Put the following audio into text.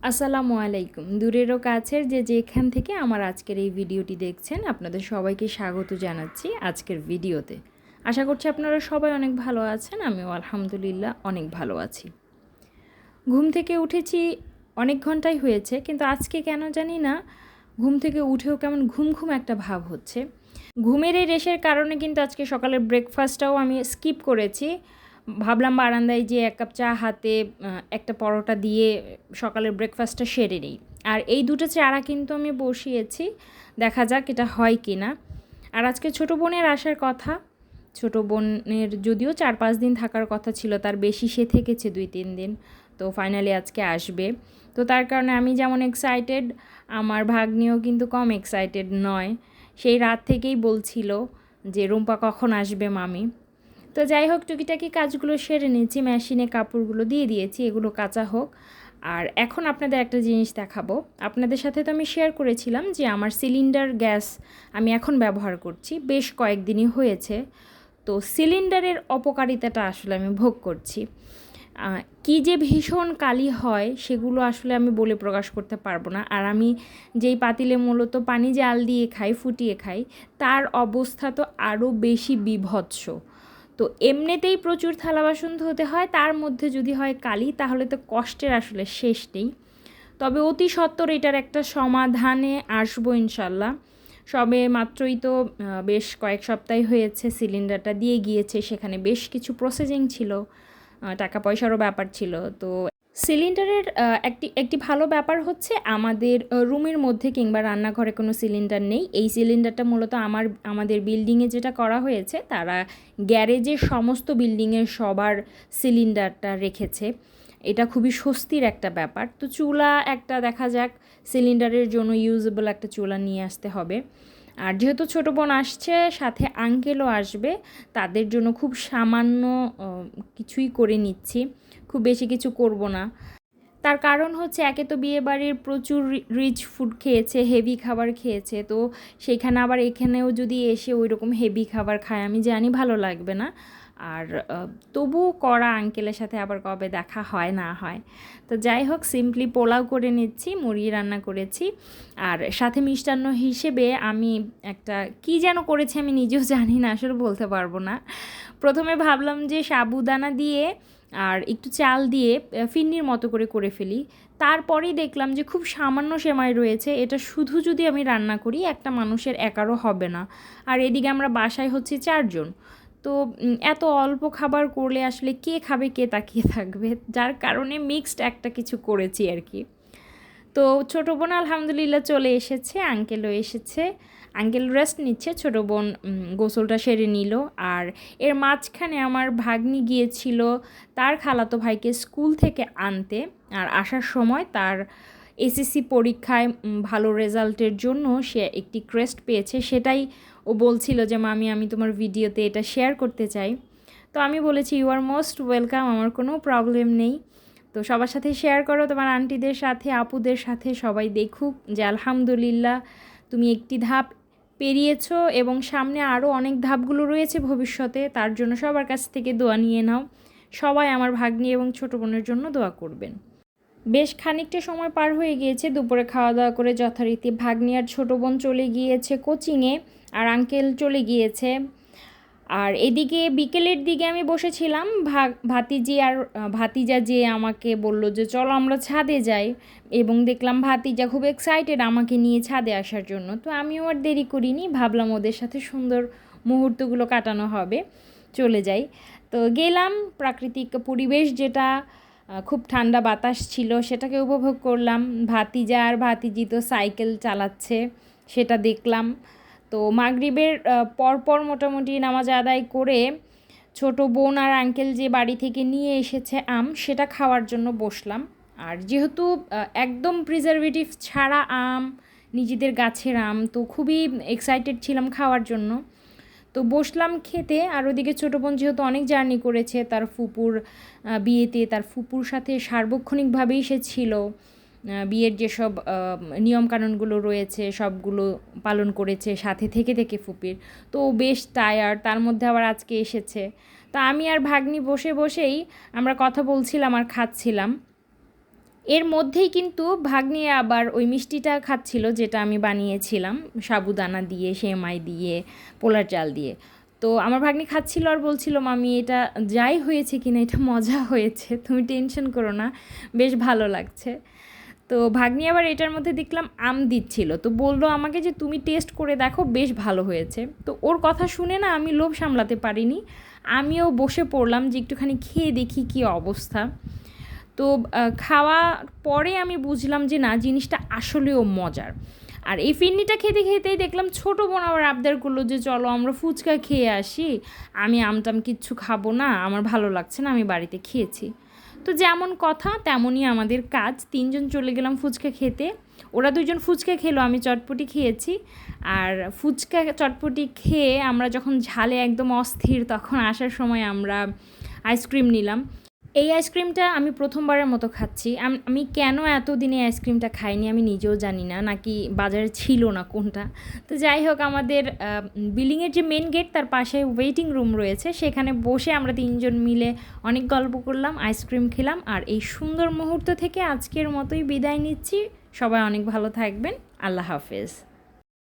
আসসালামু আলাইকুম। দূরেরও কাছের যে যেখান থেকে আমার আজকের এই ভিডিওটি দেখছেন, আপনাদের সবাইকে স্বাগত জানাচ্ছি আজকের ভিডিওতে। আশা করছি আপনারা সবাই অনেক ভালো আছেন। আমিও আলহামদুলিল্লাহ অনেক ভালো আছি। ঘুম থেকে উঠেছি অনেক ঘন্টাই হয়েছে, কিন্তু আজকে কেন জানি না ঘুম থেকে উঠেও কেমন ঘুম ঘুম একটা ভাব হচ্ছে। ঘুমের এই রেশের কারণে কিন্তু আজকে সকালের ব্রেকফাস্টটাও আমি স্কিপ করেছি। ভাবলাম বারান্দায় যে এক কাপ চা হাতে একটা পরোটা দিয়ে সকালের ব্রেকফাস্টটা সেরে নিই। আর এই দুটো চারা কিন্তু আমি বসিয়েছি, দেখা যাক এটা হয় কি না। আর আজকে ছোটো বোনের আসার কথা। ছোটো বোনের যদিও 4-5 দিন থাকার কথা ছিল, তার বেশি সে থেকেছে 2-3 দিন। তো ফাইনালি আজকে আসবে। তো তার কারণে আমি যেমন এক্সাইটেড, আমার ভাগ্নিও কিন্তু কম এক্সাইটেড নয়। সেই রাত থেকেই বলছিল যে রুম্পা কখন আসবে মামি। তো যাই হোক, টুকিটাকি কাজগুলো সেরে নিয়েছি, মেশিনে কাপড়গুলো দিয়ে দিয়েছি, এগুলো কাচা হোক। আর এখন আপনাদের একটা জিনিস দেখাবো। আপনাদের সাথে তো আমি শেয়ার করেছিলাম যে আমার সিলিন্ডার গ্যাস আমি এখন ব্যবহার করছি, বেশ কয়েকদিনই হয়েছে। তো সিলিন্ডারের অপকারিতাটা আসলে আমি ভোগ করছি। কী যে ভীষণ কালি হয় সেগুলো আসলে আমি বলে প্রকাশ করতে পারবো না। আর আমি যেই পাতিলে মূলত পানি জাল দিয়ে খাই, ফুটিয়ে খাই, তার অবস্থা তো আরও বেশি বীভৎস। তো এমনিতেই প্রচুর থালা বাসন ধুতে হয়, তার মধ্যে যদি হয় কালি, তাহলে তো কষ্টের আসলে শেষ নেই। তবে অতি সত্বর এটার একটা সমাধানে আসবো ইনশাল্লাহ। সবে মাত্রই তো বেশ কয়েক সপ্তাহ হয়েছে সিলিন্ডারটা দিয়ে গিয়েছে, সেখানে বেশ কিছু প্রসেসিং ছিল, টাকা পয়সারও ব্যাপার ছিল। তো সিলিন্ডারের একটি ভালো ব্যাপার হচ্ছে আমাদের রুমের মধ্যে কিংবা রান্নাঘরে কোনো সিলিন্ডার নেই। এই সিলিন্ডারটা মূলত আমাদের বিল্ডিংয়ে যেটা করা হয়েছে, তারা গ্যারেজের সমস্ত বিল্ডিংয়ের সবার সিলিন্ডারটা রেখেছে। এটা খুবই স্বস্তির একটা ব্যাপার। তো চুলা একটা দেখা যাক, সিলিন্ডারের জন্য ইউজেবল একটা চুলা নিয়ে আসতে হবে। আর যেহেতু ছোটো বোন আসছে, সাথে আঙ্কেলও আসবে, তাদের জন্য খুব সামান্য কিছুই করে নিচ্ছি, খুব বেশি কিছু করব না। তার কারণ হচ্ছে, একে তো বিয়েবাড়ির প্রচুর রিচ ফুড খেয়েছে, হেভি খাবার খেয়েছে, তো সেইখানে আবার এখানেও যদি এসে ওই রকম হেভি খাবার খায়, আমি জানি ভালো লাগবে না। আর তবু করা আঙ্কেলের সাথে আবার কবে দেখা হয় না হয়। তো যাই হোক, সিম্পলি পোলাও করে নিচ্ছি, মুরগি রান্না করেছি। আর সাথে মিষ্টান্ন হিসেবে আমি একটা কী যেন করেছি, আমি নিজেও জানি না, আসলে বলতে পারবো না। প্রথমে ভাবলাম যে সাবুদানা দিয়ে আর একটু চাল দিয়ে ফিন্নির মতো করে ফেলি। তারপরেই দেখলাম যে খুব সামান্য সেমাই রয়েছে, এটা শুধু যদি আমি রান্না করি একটা মানুষের একারও হবে না। আর এদিকে আমরা বাসায় হচ্ছে 4 জন। তো এত অল্প খাবার করলে আসলে কে খাবে, কে তাকিয়ে থাকবে, যার কারণে মিক্সড একটা কিছু করেছি আর কি। তো ছোটো বোন আলহামদুলিল্লাহ চলে এসেছে, আঙ্কেলও এসেছে। আঙ্কেল রেস্ট নিচ্ছে, ছোটো বোন গোসলটা সেরে নিল। আর এর মাঝখানে আমার ভাগ্নি গিয়েছিল তার খালাতো ভাইকে স্কুল থেকে আনতে। আর আসার সময় তার এসএসসি পরীক্ষায় ভালো রেজাল্টের জন্য সে একটি ক্রেস্ট পেয়েছে, সেটাই ও বলছিল যে মামি আমি তোমার ভিডিওতে এটা শেয়ার করতে চাই। তো আমি বলেছি ইউ আর মোস্ট ওয়েলকাম, আমার কোনো প্রবলেম নেই। তো সবার সাথে শেয়ার করো, তোমার আন্টিদের সাথে, আপুদের সাথে, সবাই দেখুক যে আলহামদুলিল্লাহ তুমি একটি ধাপ পেরিয়েছো এবং সামনে আরও অনেক ধাপগুলো রয়েছে ভবিষ্যতে। তার জন্য সবার কাছ থেকে দোয়া নিয়ে নাও। সবাই আমার ভাগ্নি এবং ছোটো বোনের জন্য দোয়া করবেন। বেশ খানিকটা সময় পার হয়ে গিয়েছে, দুপুরে খাওয়া দাওয়া করে যথারীতি ভাগ্নি আর ছোটো বোন চলে গিয়েছে কোচিংয়ে, আর আঙ্কেল চলে গিয়েছে। আর এদিকে বিকেলের দিকে আমি বসেছিলাম, ভাতিজি আর ভাতিজা যে আমাকে বলল যে চলো আমরা ছাদে যাই, এবং দেখলাম ভাতিজা খুব এক্সাইটেড আমাকে নিয়ে ছাদে আসার জন্য। তো আমিও আর দেরি করিনি, ভাবলাম ওদের সাথে সুন্দর মুহূর্তগুলো কাটানো হবে, চলে যাই। তো গেলাম, প্রাকৃতিক পরিবেশ যেটা, খুব ঠান্ডা বাতাস ছিল, সেটাকে উপভোগ করলাম। ভাতিজা আর ভাতিজি তো সাইকেল চালাচ্ছে, সেটা দেখলাম। তো মাগরিবের পরপর মোটামুটি নামাজ আদায় করে ছোটো বোন আর আঙ্কেল যে বাড়ি থেকে নিয়ে এসেছে আম, সেটা খাওয়ার জন্য বসলাম। আর যেহেতু একদম প্রিজারভেটিভ ছাড়া আম, নিজেদের গাছের আম, তো খুবই এক্সাইটেড ছিলাম খাওয়ার জন্য। তো বসলাম খেতে। আর ওদিকে ছোটো বোন যেহেতু অনেক জার্নি করেছে, তার ফুপুর বিয়েতে, তার ফুপুর সাথে সার্বক্ষণিকভাবেই সে ছিল, বিয়ের যেসব নিয়মকানুনগুলো রয়েছে সবগুলো পালন করেছে সাথে থেকে থেকে ফুপির। তো ও বেশ টায়ার্ড, তার মধ্যে আবার আজকে এসেছে। তা আমি আর ভাগ্নি বসেই আমরা কথা বলছিলাম আর খাচ্ছিলাম। এর মধ্যেই কিন্তু ভাগ্নি আবার ওই মিষ্টিটা খাচ্ছিল, যেটা আমি বানিয়েছিলাম সাবুদানা দিয়ে, সেমাই দিয়ে, পোলার চাল দিয়ে। তো আমার ভাগ্নি খাচ্ছিল আর বলছিল, মামি এটা যাই হয়েছে কিনা এটা মজা হয়েছে, তুমি টেনশন করো না, বেশ ভালো লাগছে। তো ভাগ্নি আবার এটার মধ্যে দেখলাম আম দিচ্ছিল, তো বললো আমাকে যে তুমি টেস্ট করে দেখো, বেশ ভালো হয়েছে। তো ওর কথা শুনে না আমি লোভ সামলাতে পারিনি, আমিও বসে পড়লাম যে একটুখানি খেয়ে দেখি কী অবস্থা। তো খাওয়ার পরে আমি বুঝলাম যে না, জিনিসটা আসলেও মজার। আর এই ফিরনিটা খেতে খেতেই দেখলাম ছোটো বোন আবার আবদার করলো যে চলো আমরা ফুচকা খেয়ে আসি, আমি আমটাম কিচ্ছু খাবো না, আমার ভালো লাগছে না, আমি বাড়িতে খেয়েছি। তো যেমন কথা তেমনই আমাদের কাজ, তিনজন চলে গেলাম ফুচকা খেতে। ওরা দুজন ফুচকা খেলো, আমি চটপটি খেয়েছি। আর ফুচকা চটপটি খেয়ে আমরা যখন ঝালে একদম অস্থির, তখন আসার সময় আমরা আইসক্রিম নিলাম। এই আইসক্রিমটা আমি প্রথমবারের মতো খাচ্ছি। আমি কেন এতদিনে আইসক্রিমটা খাইনি আমি নিজেও জানি না, নাকি বাজারে ছিল না কোনটা। তো যাই হোক, আমাদের বিল্ডিংয়ের যে মেন গেট তার পাশে ওয়েটিং রুম রয়েছে, সেখানে বসে আমরা তিনজন মিলে অনেক গল্প করলাম, আইসক্রিম খেলাম। আর এই সুন্দর মুহূর্ত থেকে আজকের মতোই বিদায় নিচ্ছি। সবাই অনেক ভালো থাকবেন। আল্লাহ হাফেজ।